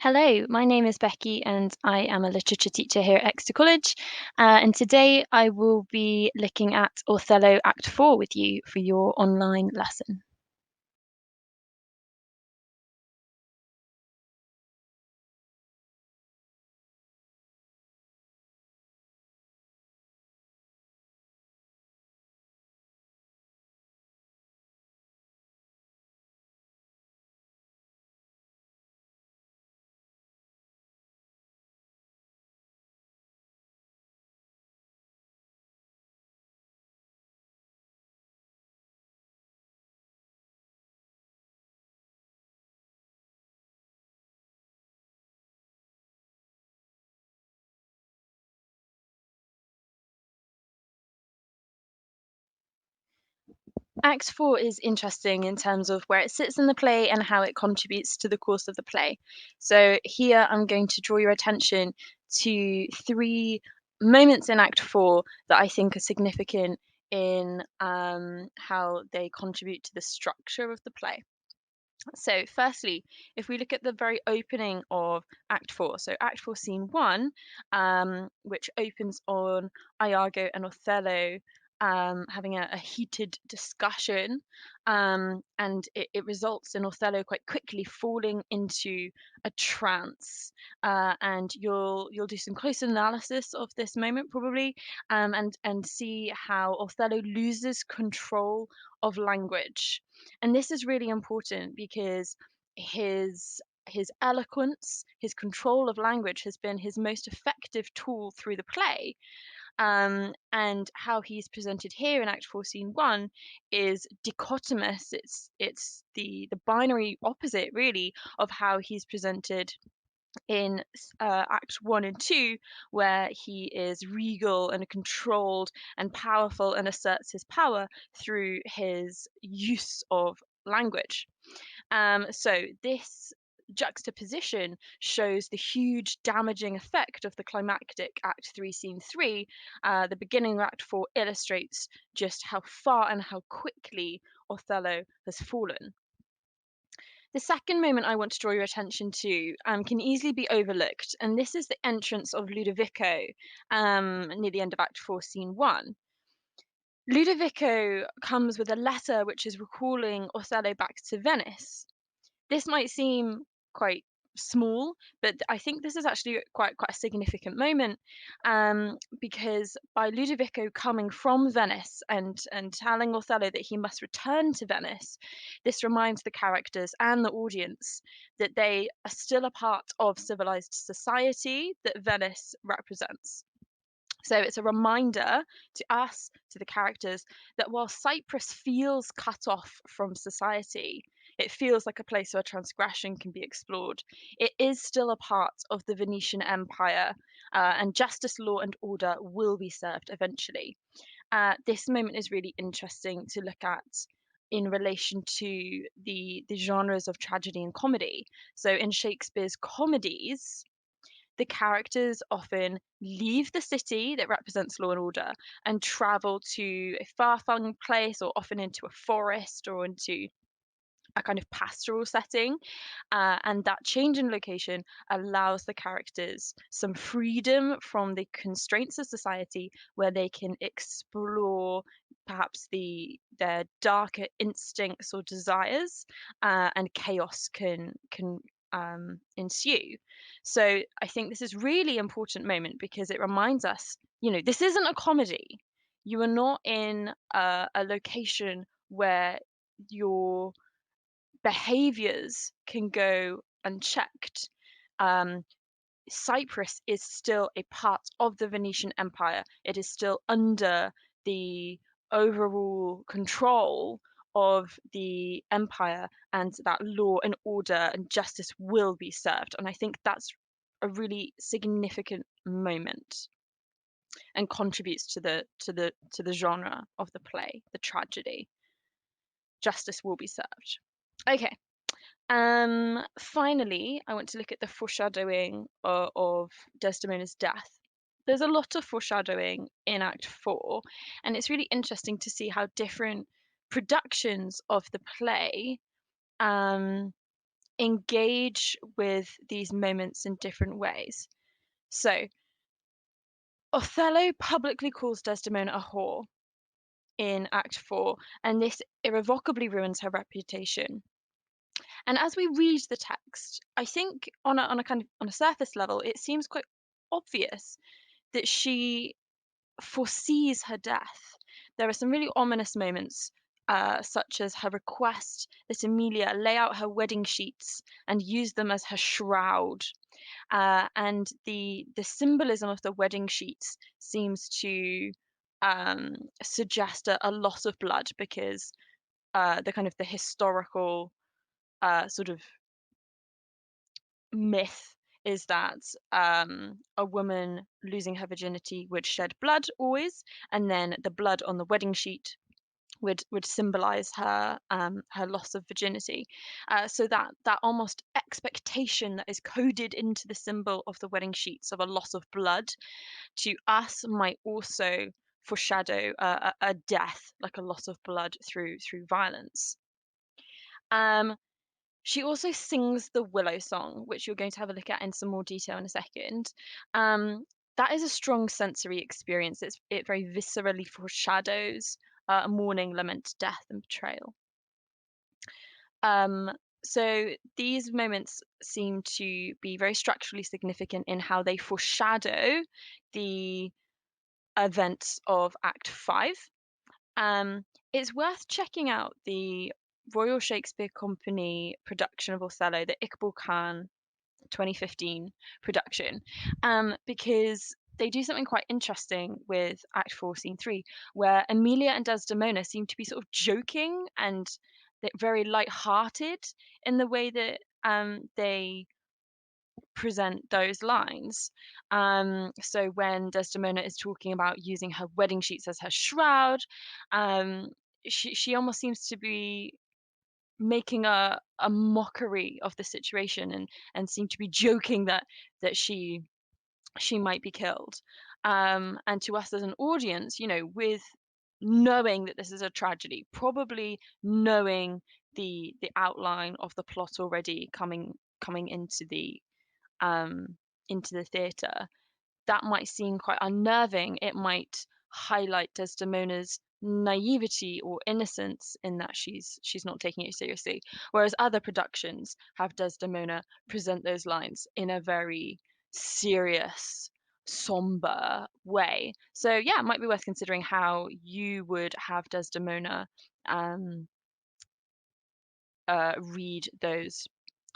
Hello, my name is Becky and I am a literature teacher here at Exeter College. And today I will be looking at Othello Act 4 with you for your online lesson. Act 4 is interesting in terms of where it sits in the play and how it contributes to the course of the play. So, here I'm going to draw your attention to three moments in Act 4 that I think are significant in how they contribute to the structure of the play. So, firstly, if we look at the very opening of Act 4, so Act 4, Scene 1, which opens on Iago and Othello having a heated discussion, and it results in Othello quite quickly falling into a trance. And you'll do some close analysis of this moment probably, and see how Othello loses control of language, and this is really important because his eloquence, his control of language has been his most effective tool through the play. And how he's presented here in Act 4, Scene 1 is dichotomous. It's the binary opposite, really, of how he's presented in Act 1 and 2, where he is regal and controlled and powerful and asserts his power through his use of language. So this juxtaposition shows the huge damaging effect of the climactic Act 3, Scene 3. The beginning of Act 4 illustrates just how far and how quickly Othello has fallen. The second moment I want to draw your attention to can easily be overlooked, and this is the entrance of Ludovico near the end of Act 4, Scene 1. Ludovico comes with a letter which is recalling Othello back to Venice. This might seem quite small, but I think this is actually quite a significant moment, because by Ludovico coming from Venice and telling Othello that he must return to Venice, this reminds the characters and the audience that they are still a part of civilized society that Venice represents. So it's a reminder to us, to the characters, that while Cyprus feels cut off from society, it feels like a place where transgression can be explored. It is still a part of the Venetian Empire, and justice, law, and order will be served eventually. This moment is really interesting to look at in relation to the genres of tragedy and comedy. So in Shakespeare's comedies, the characters often leave the city that represents law and order and travel to a far-flung place, or often into a forest or into a kind of pastoral setting. And that change in location allows the characters some freedom from the constraints of society, where they can explore perhaps their darker instincts or desires, and chaos can ensue. So I think this is really important moment because it reminds us, this isn't a comedy. You are not in a location where your behaviors can go unchecked. Um, Cyprus is still a part of the Venetian Empire. It is still under the overall control of the empire, and that law and order and justice will be served. And I think that's a really significant moment and contributes to the genre of the play, the tragedy. Justice will be served. Okay. Finally, I want to look at the foreshadowing of Desdemona's death. There's a lot of foreshadowing in Act 4, and it's really interesting to see how different productions of the play um, engage with these moments in different ways. So, Othello publicly calls Desdemona a whore in Act 4, and this irrevocably ruins her reputation. And as we read the text, I think on a kind of on a surface level, it seems quite obvious that she foresees her death. There are some really ominous moments, such as her request that Emilia lay out her wedding sheets and use them as her shroud. And the symbolism of the wedding sheets seems to suggest a loss of blood because the kind of the historical sort of myth is that a woman losing her virginity would shed blood always, and then the blood on the wedding sheet would symbolize her loss of virginity. So that almost expectation that is coded into the symbol of the wedding sheets of a loss of blood to us might also foreshadow a death, like a loss of blood through violence. Um, she also sings the Willow Song, which you're going to have a look at in some more detail in a second. Um, that is a strong sensory experience. It very viscerally foreshadows mourning, lament, death, and betrayal. Um, so these moments seem to be very structurally significant in how they foreshadow the events of Act 5. It's worth checking out the Royal Shakespeare Company production of Othello, the Iqbal Khan 2015 production, because they do something quite interesting with Act 4, Scene 3, where Emilia and Desdemona seem to be sort of joking and they're very light-hearted in the way that they present those lines. So when Desdemona is talking about using her wedding sheets as her shroud, um, she almost seems to be making a mockery of the situation and seem to be joking that she might be killed. And to us as an audience, with knowing that this is a tragedy, probably knowing the outline of the plot already coming um, into the theatre, that might seem quite unnerving. It might highlight Desdemona's naivety or innocence in that she's not taking it seriously. Whereas other productions have Desdemona present those lines in a very serious, somber way. So yeah, it might be worth considering how you would have Desdemona um, read those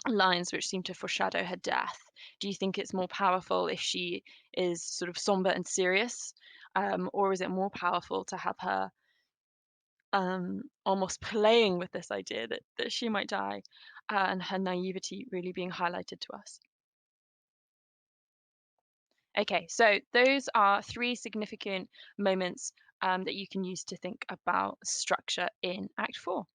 lines which seem to foreshadow her death. Do you think it's more powerful if she is sort of somber and serious, or is it more powerful to have her almost playing with this idea that she might die, and her naivety really being highlighted to us? Okay, so those are three significant moments that you can use to think about structure in Act 4.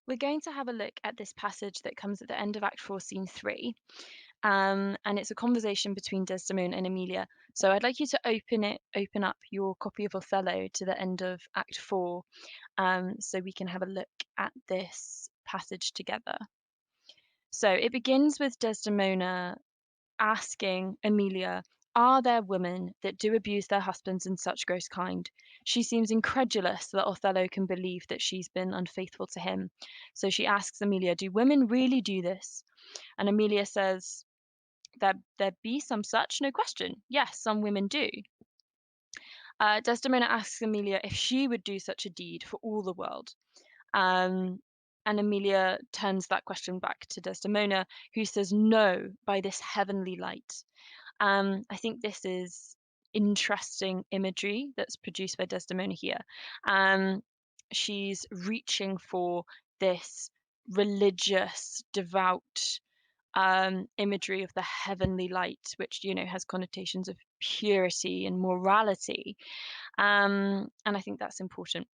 we're going to have a look at this passage that comes at the end of Act 4, Scene 3. And it's a conversation between Desdemona and Emilia. So I'd like you to open up your copy of Othello to the end of Act 4, so we can have a look at this passage together. So it begins with Desdemona asking Emilia, "Are there women that do abuse their husbands in such gross kind?" She seems incredulous that Othello can believe that she's been unfaithful to him. So she asks Emilia, "Do women really do this?" And Emilia says, "There be some such, no question. Yes, some women do." Desdemona asks Emilia if she would do such a deed for all the world. Um, and Emilia turns that question back to Desdemona, who says, "No, by this heavenly light." I think this is interesting imagery that's produced by Desdemona here. Um, she's reaching for this religious, devout imagery of the heavenly light, which has connotations of purity and morality. And I think that's important.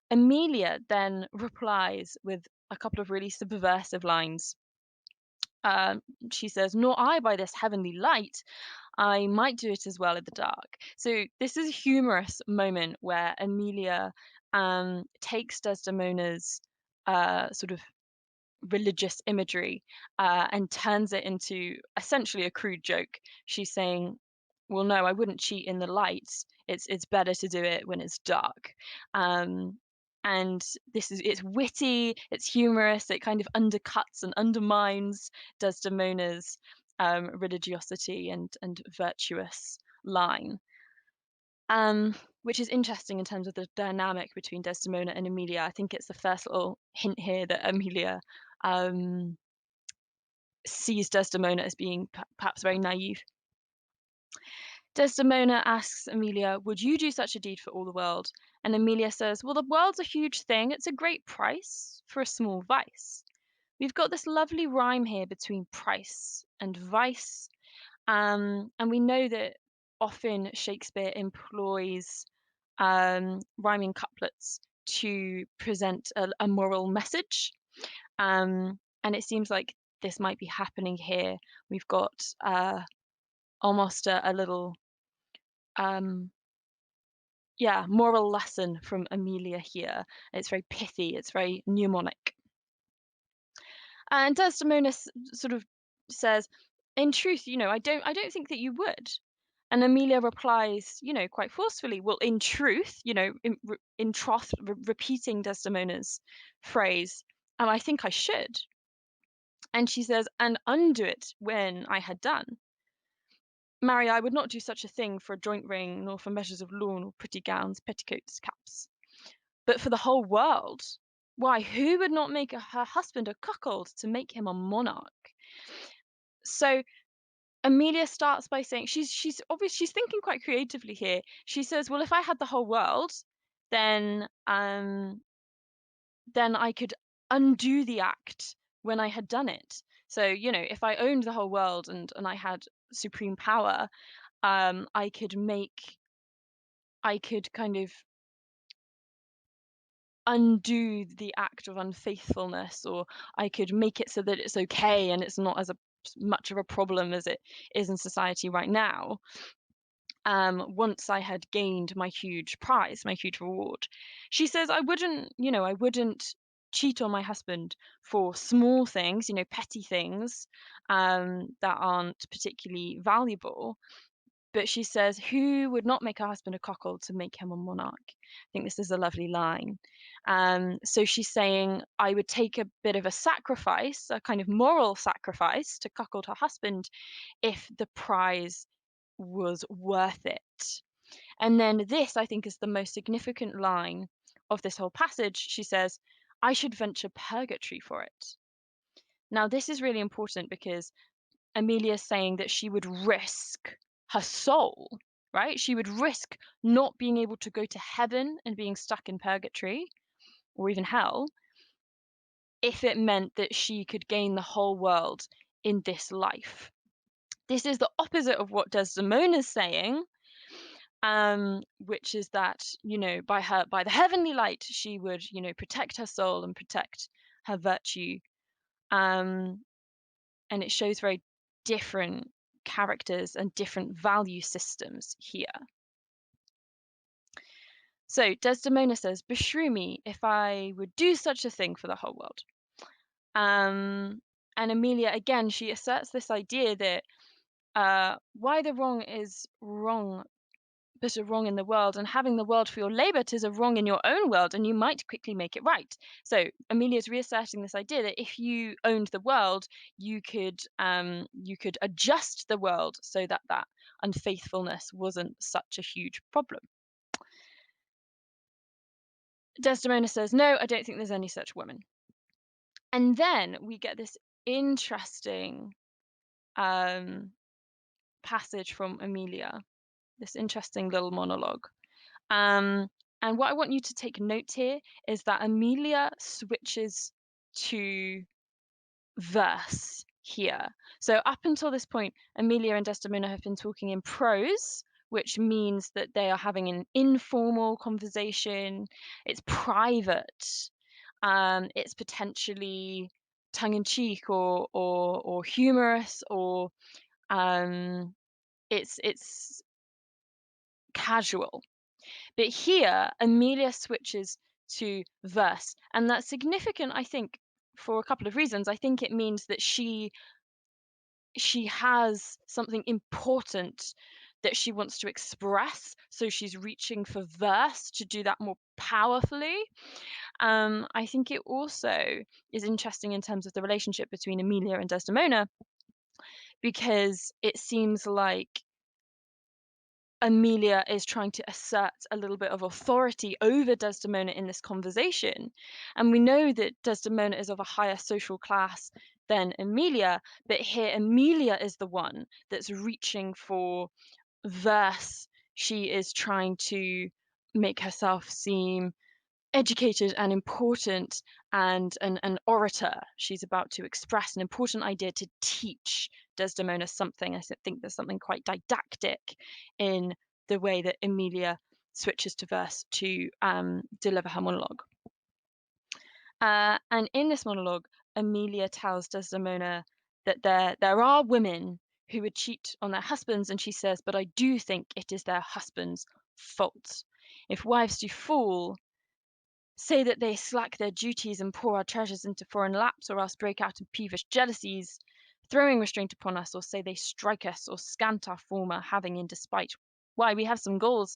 Emilia then replies with a couple of really subversive lines. Um, she says, "Nor I by this heavenly light, I might do it as well in the dark." So this is a humorous moment where Emilia takes Desdemona's sort of religious imagery and turns it into essentially a crude joke. She's saying, "Well, no, I wouldn't cheat in the light. It's better to do it when it's dark." Um, and it's witty, it's humorous, it kind of undercuts and undermines Desdemona's religiosity and virtuous line. Which is interesting in terms of the dynamic between Desdemona and Emilia. I think it's the first little hint here that Emilia um, sees Desdemona as being perhaps very naive. Desdemona asks Emilia, "Would you do such a deed for all the world?" And Emilia says, "Well, the world's a huge thing. It's a great price for a small vice." We've got this lovely rhyme here between price and vice. And we know that often Shakespeare employs rhyming couplets to present a moral message. And it seems like this might be happening here. We've got almost a little, um, yeah, moral lesson from Emilia here. It's very pithy, it's very mnemonic. And Desdemona sort of says, "In truth, I don't think that you would." And Amelia replies, quite forcefully, "Well, in truth, in troth, repeating Desdemona's phrase, I think I should." And she says, "And undo it when I had done. Marry, I would not do such a thing for a joint ring, nor for measures of lawn, or pretty gowns, petticoats, caps. But for the whole world, why, who would not make her husband a cuckold to make him a monarch?" So Amelia starts by saying she's thinking quite creatively here. She says, "Well, if I had the whole world, then then I could undo the act when I had done it." So, if I owned the whole world and I had supreme power, I could kind of undo the act of unfaithfulness, or I could make it so that it's okay and it's not as much of a problem as it is in society right now. Once I had gained my huge prize, my huge reward. She says, I wouldn't cheat on my husband for small things, petty things that aren't particularly valuable. But she says, "Who would not make her husband a cuckold to make him a monarch?" I think this is a lovely line. So she's saying, I would take a bit of a sacrifice, a kind of moral sacrifice to cuckold her husband if the prize was worth it. And then this, I think, is the most significant line of this whole passage. She says, "I should venture purgatory for it." Now, this is really important because Amelia's saying that she would risk her soul, right? She would risk not being able to go to heaven and being stuck in purgatory or even hell if it meant that she could gain the whole world in this life. This is the opposite of what Desdemona's saying, which is that by the heavenly light she would protect her soul and protect her virtue, um, and it shows very different characters and different value systems here. So Desdemona says, "Beshrew me if I would do such a thing for the whole world." And Emilia, again, she asserts this idea that why the wrong is wrong, but a wrong in the world, and having the world for your labour, 'tis a wrong in your own world, and you might quickly make it right. So Amelia's reasserting this idea that if you owned the world, you could adjust the world so that that unfaithfulness wasn't such a huge problem. Desdemona says, "No, I don't think there's any such woman." And then we get this interesting um, passage from Emilia, this interesting little monologue. Um, and what I want you to take note here is that Emilia switches to verse here. So up until this point, Emilia and Desdemona have been talking in prose, which means that they are having an informal conversation. It's private. It's potentially tongue in cheek or humorous or it's casual. But here, Amelia switches to verse, and that's significant, I think, for a couple of reasons. I think it means that she has something important that she wants to express, so she's reaching for verse to do that more powerfully. I think it also is interesting in terms of the relationship between Emilia and Desdemona, because it seems like Emilia is trying to assert a little bit of authority over Desdemona in this conversation. And we know that Desdemona is of a higher social class than Emilia, but here Emilia is the one that's reaching for verse. She is trying to make herself seem educated and important and an orator. She's about to express an important idea to teach Desdemona something. I think there's something quite didactic in the way that Emilia switches to verse to deliver her monologue. And in this monologue, Emilia tells Desdemona that there are women who would cheat on their husbands, and she says, "But I do think it is their husband's fault. If wives do fall, say that they slack their duties and pour our treasures into foreign laps, or else break out in peevish jealousies, throwing restraint upon us, or say they strike us, or scant our former having in despite. Why, we have some goals,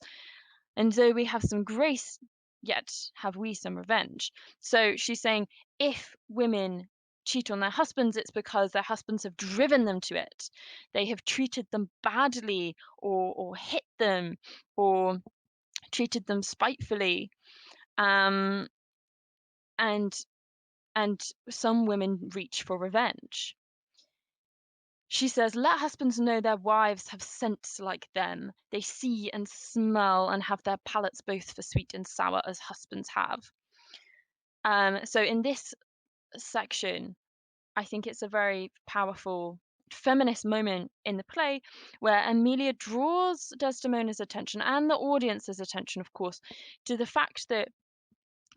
and though we have some grace, yet have we some revenge." So she's saying if women cheat on their husbands, it's because their husbands have driven them to it. They have treated them badly, or hit them, or treated them spitefully. Um, and and some women reach for revenge. She says, "Let husbands know their wives have scents like them. They see and smell and have their palates both for sweet and sour as husbands have." So in this section, I think it's a very powerful feminist moment in the play where Amelia draws Desdemona's attention and the audience's attention, of course, to the fact that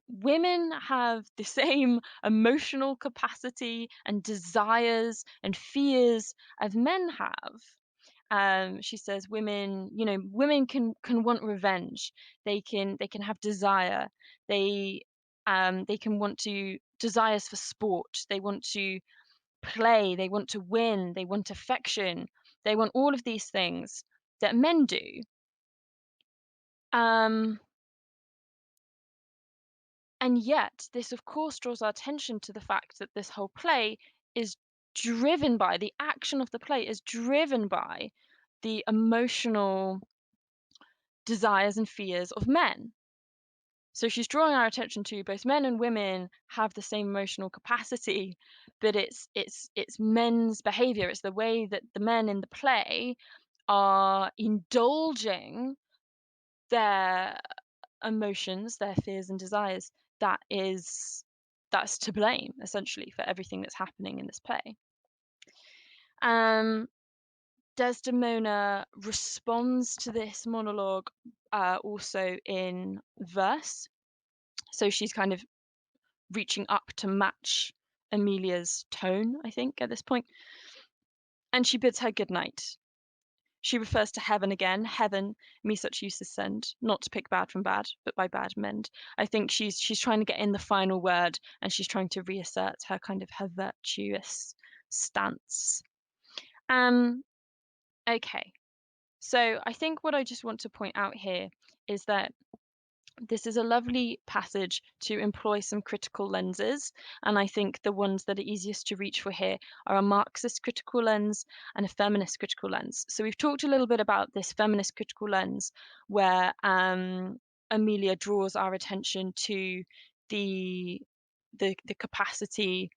women have the same emotional capacity and desires and fears as men have. She says women, women can want revenge. They can have desire. They can want to desires for sport. They want to play. They want to win. They want affection. They want all of these things that men do. Um, And yet, this of course draws our attention to the fact that this whole play is driven by the action of the play is driven by the emotional desires and fears of men. So she's drawing our attention to both men and women have the same emotional capacity, but it's men's behavior. It's the way that the men in the play are indulging their emotions, their fears and desires, that is that's to blame essentially for everything that's happening in this play. Um, Desdemona responds to this monologue also in verse. So she's kind of reaching up to match Amelia's tone, I think, at this point, and she bids her good night. She refers to heaven again. Heaven, me such uses send, not to pick bad from bad, but by bad mend. I think she's trying to get in the final word, and she's trying to reassert her kind of her virtuous stance. Um, okay. So I think what I just want to point out here is that this is a lovely passage to employ some critical lenses, and I think the ones that are easiest to reach for here are a Marxist critical lens and a feminist critical lens. So we've talked a little bit about this feminist critical lens, where Amelia draws our attention to the the capacity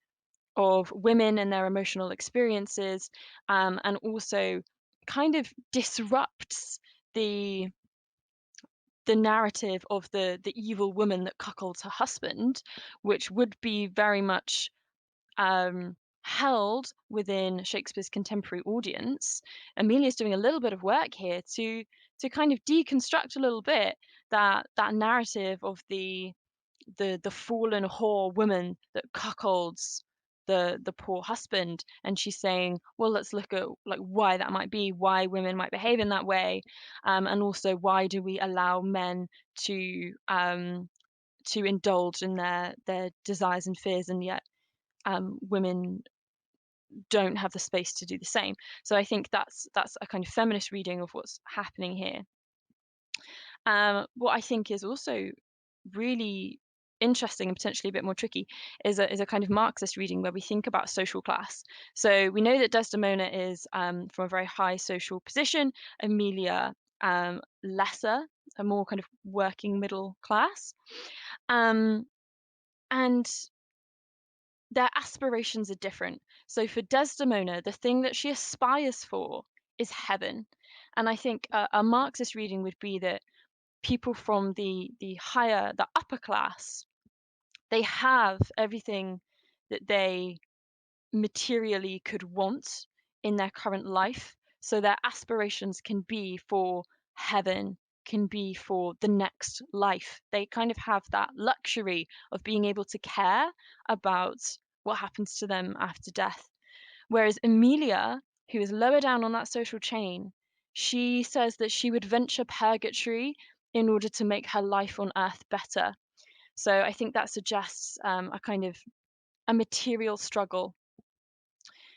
of women and their emotional experiences, and also kind of disrupts the the narrative of the evil woman that cuckolds her husband, which would be very much held within Shakespeare's contemporary audience. Amelia's doing a little bit of work here to kind of deconstruct a little bit that narrative of the fallen whore woman that cuckolds the poor husband, and she's saying, well, let's look at like why that might be, why women might behave in that way, and also why do we allow men to indulge in their desires and fears, and yet women don't have the space to do the same. So I think that's a kind of feminist reading of what's happening here. What I think is also really interesting and potentially a bit more tricky is a kind of Marxist reading where we think about social class. So we know that Desdemona is from a very high social position, Amelia lesser, a more kind of working middle class, um, and their aspirations are different. So for Desdemona, the thing that she aspires for is heaven, and I think a Marxist reading would be that people from the upper class, they have everything that they materially could want in their current life. So their aspirations can be for heaven, can be for the next life. They kind of have that luxury of being able to care about what happens to them after death. Whereas Emilia, who is lower down on that social chain, she says that she would venture purgatory in order to make her life on earth better. So I think that suggests a kind of a material struggle.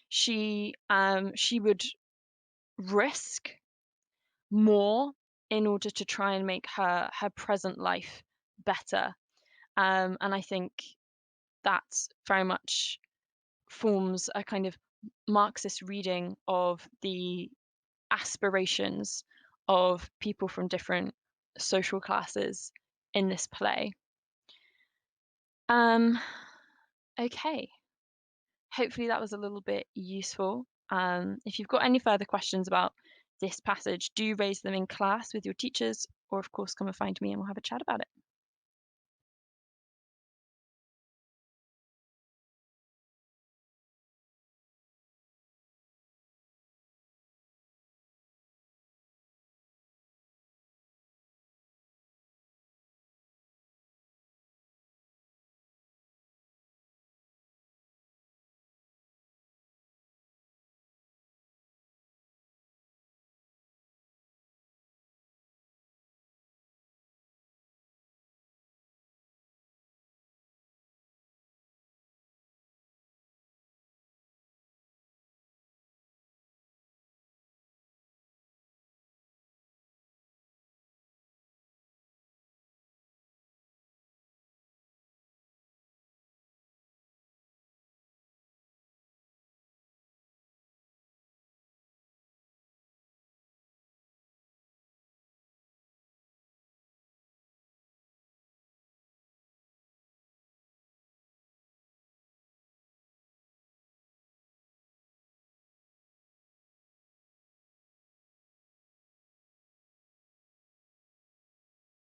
She would risk more in order to try and make her present life better. And I think that very much forms a kind of Marxist reading of the aspirations of people from different social classes in this play. Um, okay. Hopefully that was a little bit useful. If you've got any further questions about this passage, do raise them in class with your teachers, or of course come and find me and we'll have a chat about it.